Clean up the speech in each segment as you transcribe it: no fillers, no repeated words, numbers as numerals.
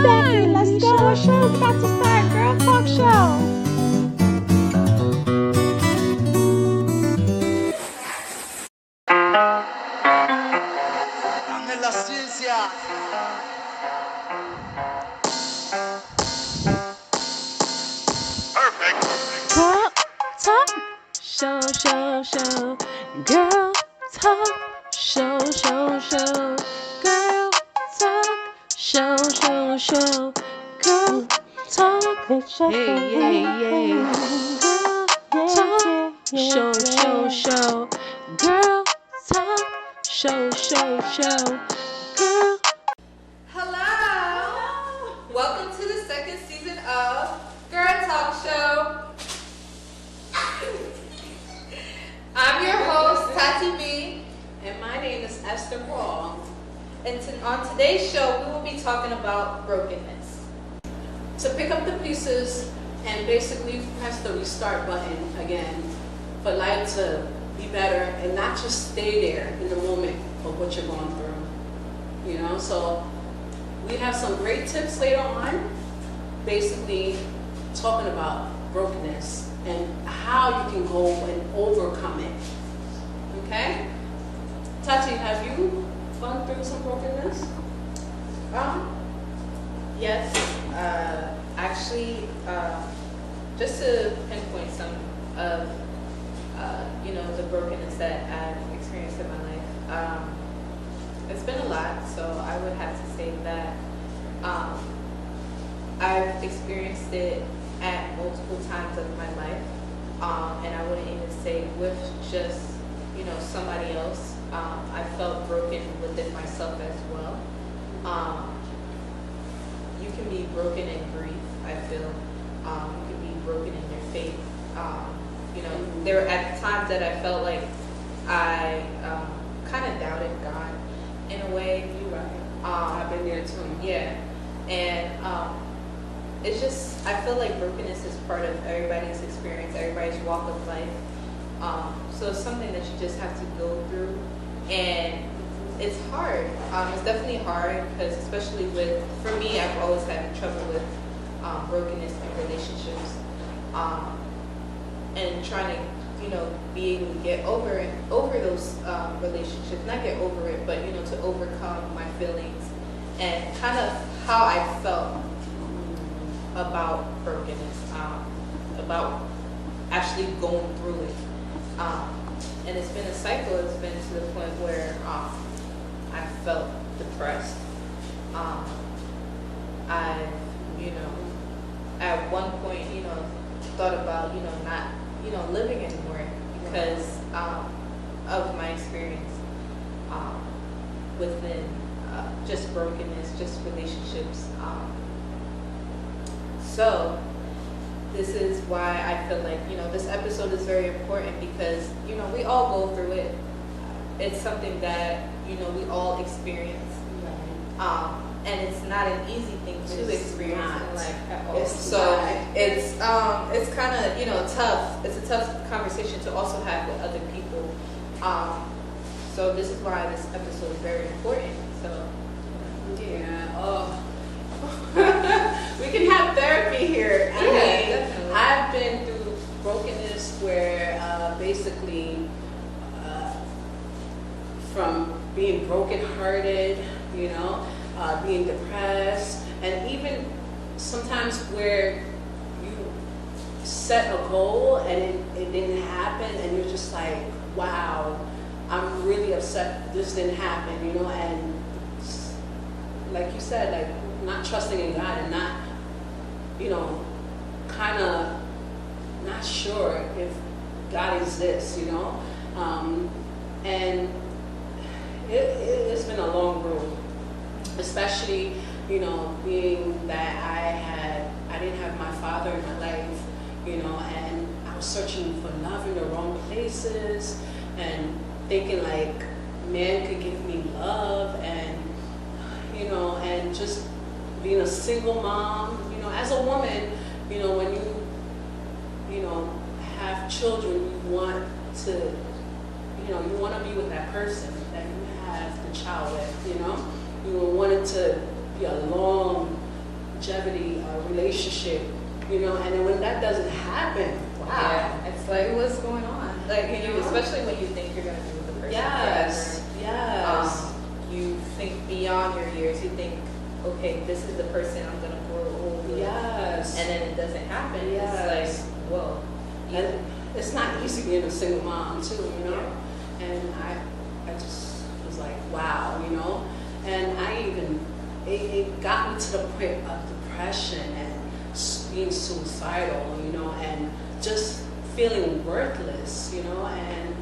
Becky, let's go. Our show's about to start. Girl Talk Show. Nella ciencia. Talk, talk, show, show, show. Girl Talk, show, show, show. Girl Talk, show, show, show. Girl Talk, hey, yeah, yeah. Girl Talk, show, show, show. Girl Talk, show, show, show. Girl. Hello! Welcome to the second season of Girl Talk Show. I'm your host, Tati B, and my name is Esther Paul. And on today's show, we will be talking about brokenness. To pick up the pieces and basically press the restart button again for life to be better and not just stay there in the moment of what you're going through. You know, so we have some great tips later on, basically talking about brokenness and how you can go and overcome it. Okay? Tati, have you gone through some brokenness? Yes, actually, just to pinpoint some of, the brokenness that I've experienced in my life. It's been a lot, so I would have to say that I've experienced it at multiple times of my life, and I wouldn't even say with just, somebody else. I felt broken within myself as well. You can be broken in grief, I feel. You can be broken in your faith. There were at times that I felt like I kind of doubted God in a way. You're right. I've been there too. Yeah. And it's just, I feel like brokenness is part of everybody's experience, everybody's walk of life. So it's something that you just have to go through. And it's hard. It's definitely hard because especially for me, I've always had trouble with brokenness in relationships. And trying to, be able to get over those relationships, not get over it, but, to overcome my feelings and kind of how I felt about brokenness, about actually going through it. And it's been a cycle. It's been to the point where I felt depressed. I, at one point, thought about, not, living anymore because of my experience within just brokenness, just relationships. So this is why I feel like, this episode is very important because, we all go through it. It's something that, we all experience. And it's not an easy thing to experience in life at all. So it's kind of, tough. It's a tough conversation to also have with other people. So this is why this episode is very important. So Yeah. We can have therapy here. I mean, definitely. I've been through brokenness where basically from being brokenhearted, being depressed, and even sometimes where you set a goal and it didn't happen, and you're just like, wow, I'm really upset this didn't happen, and like you said, like not trusting in God and not, kind of not sure if God exists, and it's been a long road, especially, being that I didn't have my father in my life, and I was searching for love in the wrong places and thinking like man could give me love and, and just being a single mom, as a woman, when you, have children, you want to, you want to be with that person that you have the child with, You want it to be a long, longevity relationship, you know, and then when that doesn't happen, wow. Yeah, it's like, what's going on? Like, You know? especially when you think you're gonna be with the person Yes, forever. yes. You think beyond your years. You think, okay, this is the person I'm gonna grow old with. Yes. And then it doesn't happen. Yes. It's like, whoa. And it's not easy being a single mom too, you know. And I just was like, wow, you know. And it got me to the point of depression and being suicidal, you know, and just feeling worthless, you know. And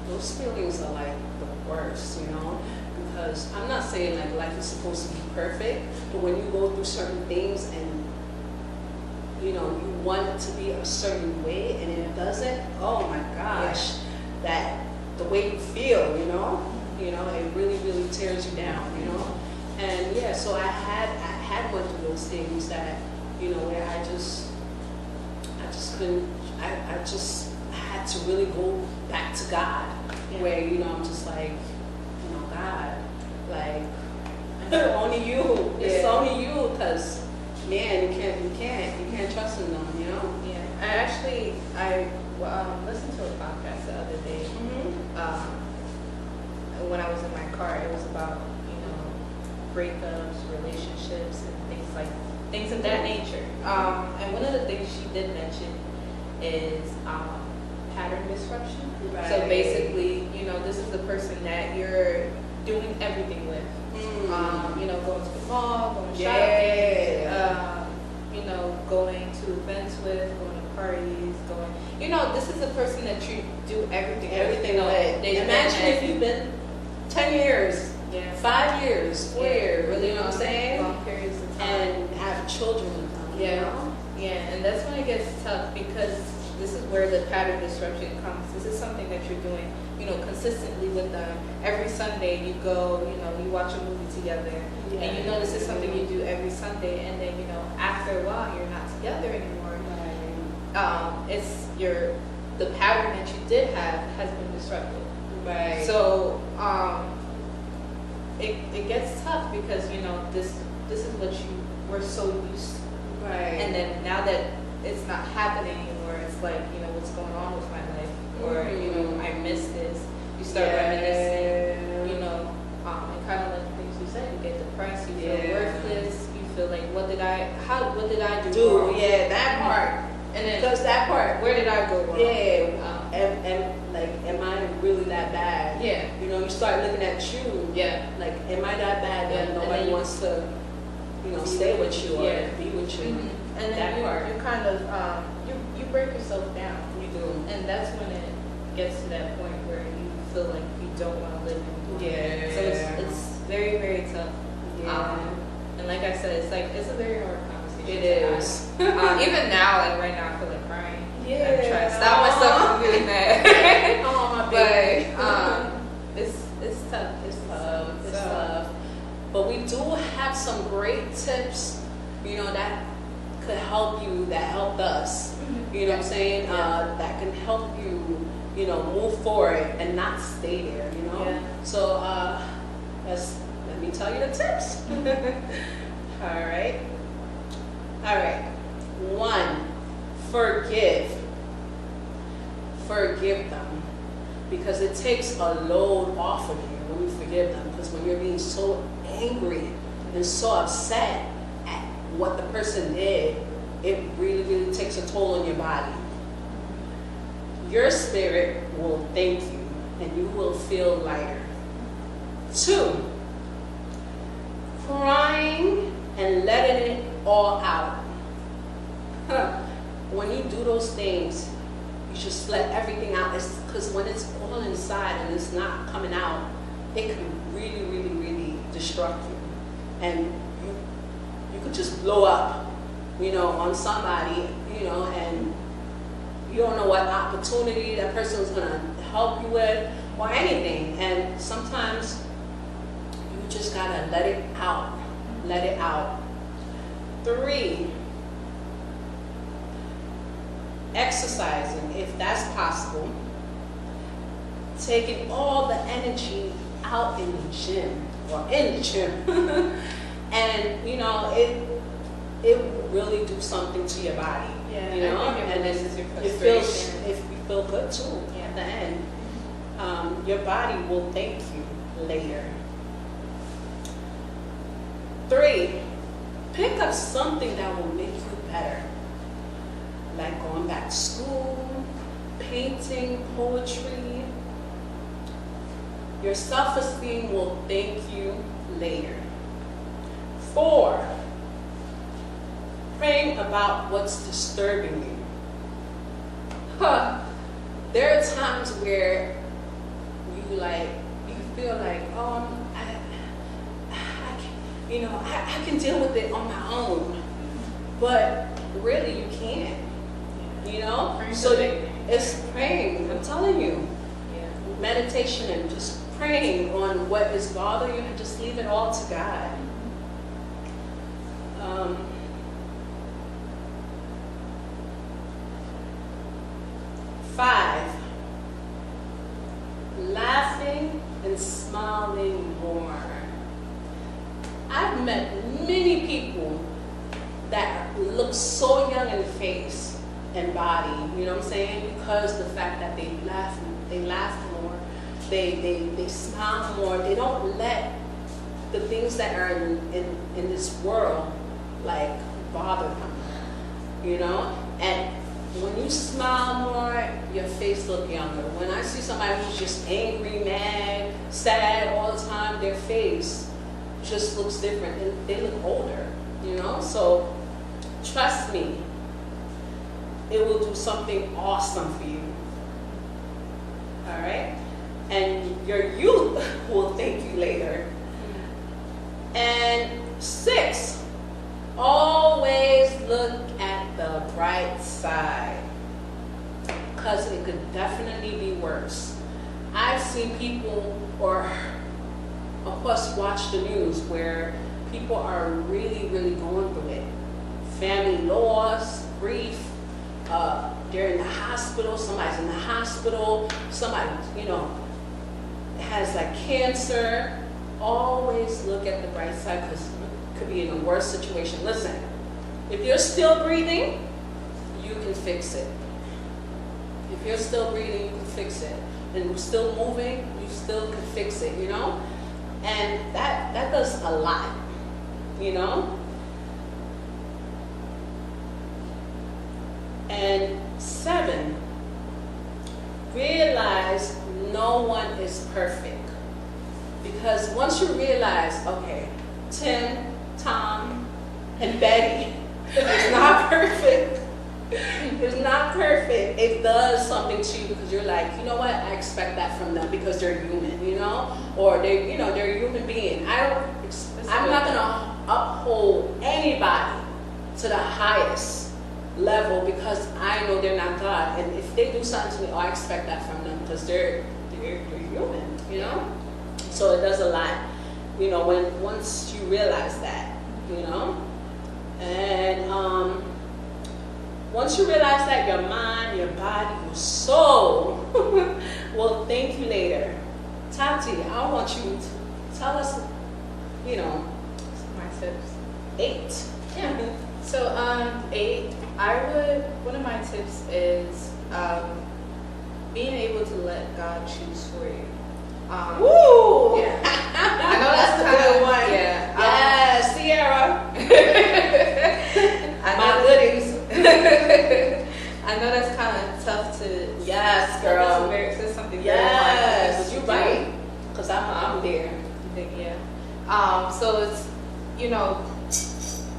those feelings are like the worst, you know. Because I'm not saying like life is supposed to be perfect, but when you go through certain things and you know you want it to be a certain way and it doesn't, oh my gosh, that the way you feel, you know, it really tears you down, you know. And yeah, so I had went through those things that, you know, where I just couldn't, I just had to really go back to God, where, you know, I'm just like, you know, God, like, only you. It's only you, because, man, you can't trust in them, you know? Yeah. I listened to a podcast the other day. When I was in my car, it was about, you know, breakups, relationships, and things of that nature. And one of the things she did mention is pattern disruption. Right. So basically, you know, this is the person that you're doing everything with. You know, going to the mall, going shopping, you know, going to events with, going to parties, you know, this is the person that you do everything with. Imagine if you've been 10 years, 5 years, 4 years, really you know what I'm saying? long periods of time. And have children with them, you know? Yeah, and that's when it gets tough, because this is where the pattern disruption comes. This is something that you're doing, you know, consistently with them. Every Sunday you go, you know, you watch a movie together, and you know this is something you do every Sunday, and then, you know, after a while you're not together anymore. It's the pattern that you did have has been disrupted. Right. So it gets tough, because, you know, this is what you were so used to. Right. And then now that it's not happening anymore, it's like, you know, what's going on with my life? Or, you know, I miss this. You start reminiscing, you know, and kind of like the things you said, you get depressed, you feel worthless, you feel like, what did I do wrong? Yeah, that part. And then, Because that part, where did I go wrong? yeah, and like, am I really that bad? Yeah. You know, you start looking at you. Yeah. Like, am I that bad that nobody wants to, you know, stay with you or be with you? And then that part. you kind of you break yourself down. You do. And that's when it gets to that point where you feel like you don't want to live anymore. Yeah. So it's very, very tough. Yeah. And like I said, it's a very hard conversation. It to is. have. Even now, like right now, I feel like crying. Yeah. I'm trying to stop myself from doing that. Oh, my baby. But it's tough. It's tough. But we do have some great tips, you know, that could help you, that helped us. You know what I'm saying? That can help you, you know, move forward and not stay there, you know? Yeah. So let me tell you the tips. All right. 1, forgive. Forgive them. Because it takes a load off of you when you forgive them. Because when you're being so angry and so upset at what the person did, it really takes a toll on your body. Your spirit will thank you, and you will feel lighter. 2, crying and letting it all out. When you do those things, you just let everything out. Because when it's all inside and it's not coming out, it can really destruct you. And you could just blow up, you know, on somebody, you know, and you don't know what opportunity that person is going to help you with or anything. And sometimes you just got to let it out. Let it out. 3, exercising, if that's possible. Taking all the energy out in the gym or in the gym. And, you know, it will really do something to your body. Yeah, You know, I think it and releases your it feels, frustration. if you feel good too Yeah. at the end. Your body will thank you later. 3, pick up something that will make you better, like going back to school, painting, poetry. Your self-esteem will thank you later. 4, praying about what's disturbing you. There are times where you feel like, I can deal with it on my own, but really you can't. You know, Praying so for it. it's praying. I'm telling you, Yeah. meditation and just praying on what is bothering you, and just leave it all to God. 5, laughing and smiling more. I've met many people that look so young in the face and body, you know what I'm saying? Because the fact that they laugh more, they smile more, they don't let the things that are in this world like bother them, you know? And when you smile more, your face look younger. When I see somebody who's just angry, mad, sad all the time, their face just looks different and they look older, you know? So trust me, it will do something awesome for you. All right? And your youth will thank you later. And 6, always look at the bright side, because it could definitely be worse. I've seen people, or of course watch the news, where people are really, really going through it. Family loss, grief, they're in the hospital, somebody's in the hospital, somebody, has like cancer. Always look at the bright side, because it could be in a worse situation. Listen, if you're still breathing, you can fix it. If you're still breathing, you can fix it. And still moving, you still can fix it, you know? And that does a lot, you know? And 7, realize no one is perfect. Because once you realize, okay, Tim, Tom, and Betty is not perfect. It's not perfect. It does something to you, because you're like, you know what? I expect that from them because they're human, you know, or they're a human being. I'm not gonna uphold anybody to the highest level because I know they're not God. And if they do something to me, I expect that from them because they're human, you know. So it does a lot, you know, once you realize that, you know. And once you realize that, your mind, your body, your soul will thank you later. Tati, I want you to tell us, you know, My tips. 8. Yeah. So 8, one of my tips is being able to let God choose for you. Woo! Yeah. I know that's a good one. Yeah. Yes, Sierra. My goodies. I know that's kind of tough to. Yes, girl. That's something. Yes, very you're right. Because I'm there. Yeah. So it's, you know,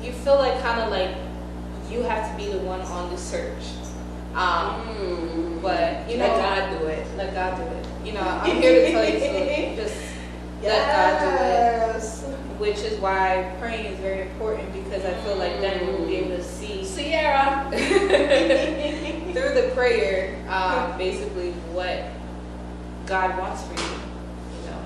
you feel like kind of like you have to be the one on the search. But you know, let God do it. Let God do it. You know, I'm here to tell you to just let God do it. Which is why praying is very important, because I feel like then you will be able to see Sierra through the prayer, basically what God wants for you. You know,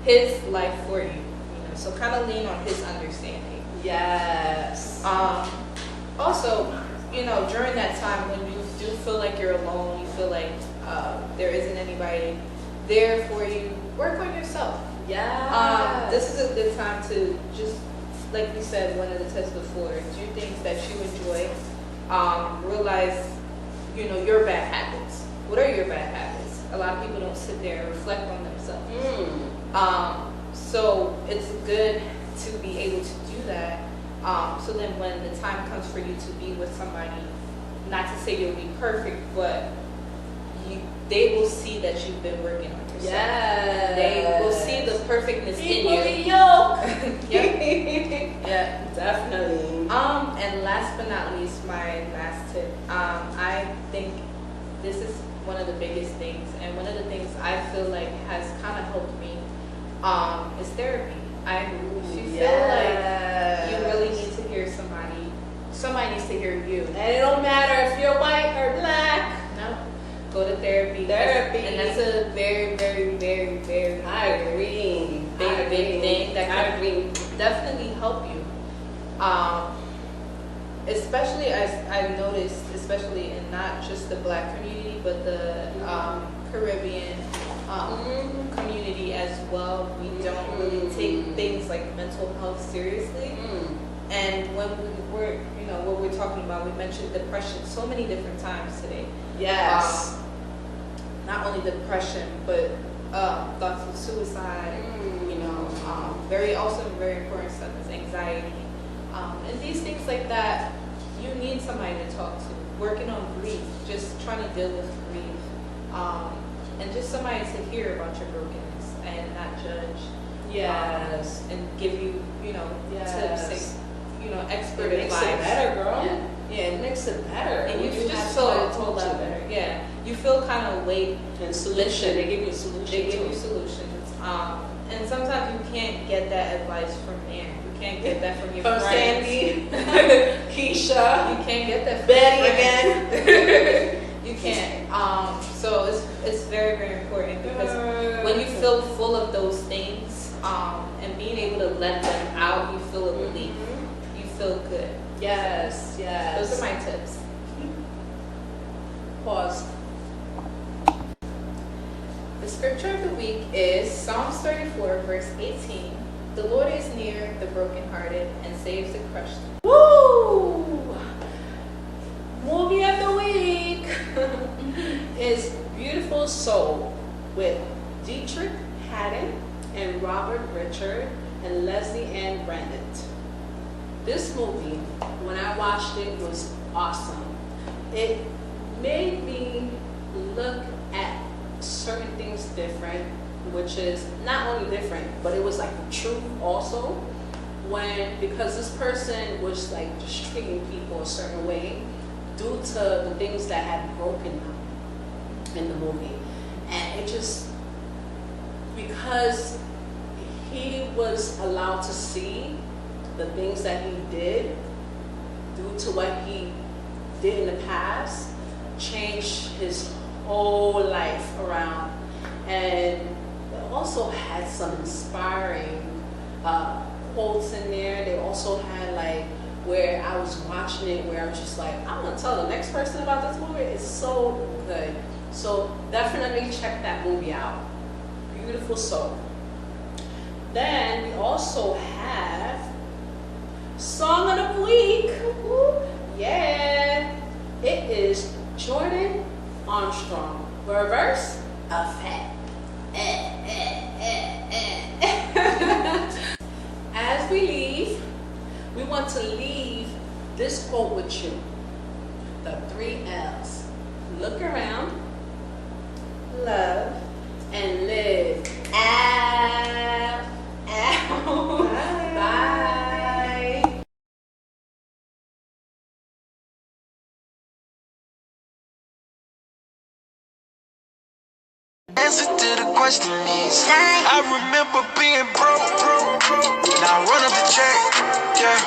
His life for you. You know, so kind of lean on His understanding. Yes. Also, you know, during that time when you do feel like you're alone, you feel like there isn't anybody there for you, work on yourself. Yeah. This is a good time to just like we said, one of the tests before, do things that you enjoy. Realize, your bad habits. What are your bad habits? A lot of people don't sit there and reflect on themselves. So it's good to be able to do that. So then when the time comes for you to be with somebody, not to say you'll be perfect, but they will see that you've been working on yourself. Yeah. They will see the perfectness in you. Yoke. Yeah, Definitely. And last but not least, my last tip. I think this is one of the biggest things, and one of the things I feel like has kind of helped me is therapy. If you feel like you really need to hear somebody needs to hear you. And it don't matter if you're white or black. No, go to therapy. And that's a very, very, very, very I agree. big thing that I agree. definitely help you. Especially as I've noticed, especially in not just the black community, but the Caribbean community as well. We don't really take things like mental health seriously. And when we're talking about, we mentioned depression so many different times today. Yes. Not only depression, but thoughts of suicide. Very important stuff is anxiety. And these things like that, you need somebody to talk to. Working on grief, just trying to deal with grief. And just somebody to hear about your brokenness and not judge. Yes. And give you, tips and, expert It makes advice. it better, girl. Yeah. It makes it better. And you When just have feel somebody a to whole talk lot to. better. Yeah. You feel kind of weight. And solution. They give you a solution. They give too. you solutions. And sometimes you can't get that advice from there. You can't get that from your From friends. Sandy, Keisha, You can't get that from Betty your again. friends. You can't. So it's very, very important because when you feel full of those things, and being able to let them out, you feel a relief. You feel good. Yes, yes. Those are my tips. Pause. The scripture of the week is Psalms 34, verse 18. The Lord is near the brokenhearted and saves the crushed. Woo! Movie of the week is Beautiful Soul with Dietrich Haddon and Robert Richard and Leslie Ann Brandon. This movie, when I watched it, was awesome. It made me look at certain things different, which is not only different, but it was like the truth also. Because this person was like just treating people a certain way due to the things that had broken them in the movie. And it just, because he was allowed to see the things that he did due to what he did in the past, changed his whole life around. And it also had some inspiring quotes in there. They also had like, where I was watching it, where I was just like, I'm gonna tell the next person about this movie. It's so good. So definitely check that movie out. Beautiful Soul. Then we also have Song of the Week. Yeah. It is Jordan Armstrong. Reverse effect. As we leave, we want to leave this quote with you. The 3 L's. Look around, love, and live. Ow. Ow. Bye. Answer to the question is, I remember being broke. Now I run up the check, yeah.